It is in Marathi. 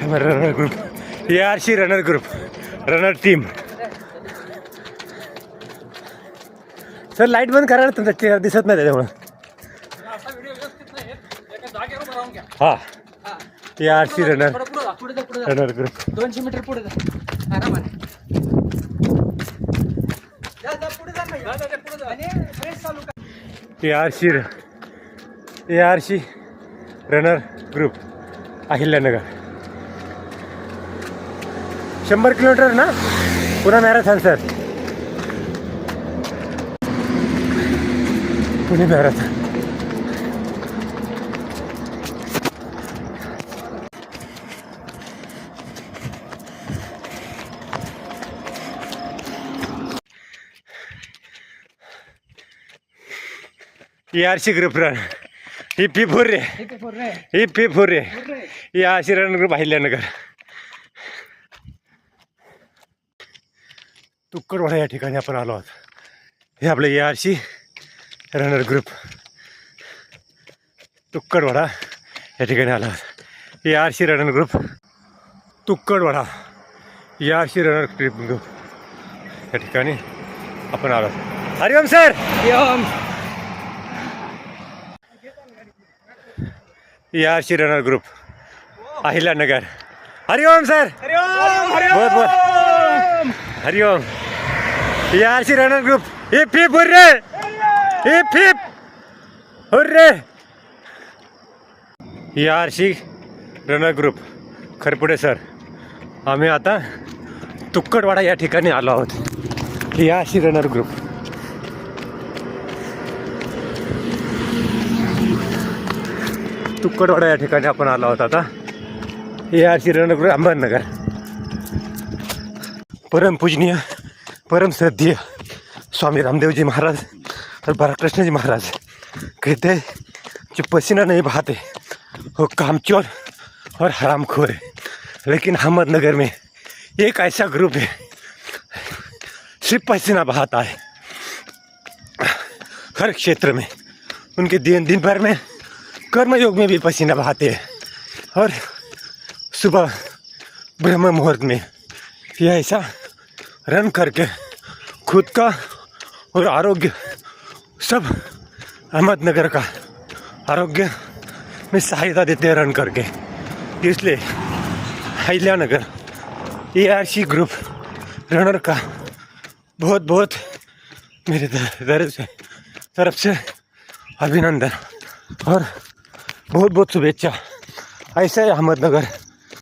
Runner group, ARC runner group, runner team. Sir light बंद करा ना, तुमचा चेहरा दिसत नाही त्याच्यामुळं. हा ARC रनर ग्रुप. 200 मीटर पुढे जा आरामाने. ARC runner group Ahilyanagar. 100 kilometre ना पुन्हा marathon sir. Pune marathon. ARC group run. ही पी फोर रे. ARC runner group Ahilyanagar. Tukkadwada या ठिकाणी आपण आलो आहोत. हे आपलं ARC रनर ग्रुप तुक्कडवाडा या ठिकाणी आलो आहोत. ARC runner group Tukkadwada, ARC runner group या ठिकाणी आपण आलो आहोत. Hari Om sir. ARC runner group Ahilyanagar. Hari Om sir. बहुत बहुत Hari Om. ARC runner group. Hip hip hurray, hip hip hurray. ARC runner group Kharpude sir. आम्ही आता तुक्कडवाडा या ठिकाणी आलो आहोत. ARC runner group. तुक्कडवाडा या ठिकाणी आपण आलो आहोत आता. ARC runner group Ahmednagar. परमपूजनीय परम श्रद्धेय स्वामी रामदेव जी महाराज और बालकृष्ण जी महाराज कहते हैं जो पसीना नहीं बहाते वो कामचोर और हरामखोर है, लेकिन अहमदनगर में एक ऐसा ग्रुप है सिर्फ पसीना बहाता है हर क्षेत्र में. उनके दिन भर में कर्मयोग में भी पसीना बहाते हैं और सुबह ब्रह्म मुहूर्त में यह ऐसा रन करके खुद का और आरोग्य सब अहमदनगर का आरोग्य में सहायता देते हैं रन करके. इसलिए अहिल्यानगर ARC ग्रुप रनर का बहुत बहुत मेरे तरफ से अभिनंदन और बहुत बहुत शुभेच्छा. ऐसा ही अहमदनगर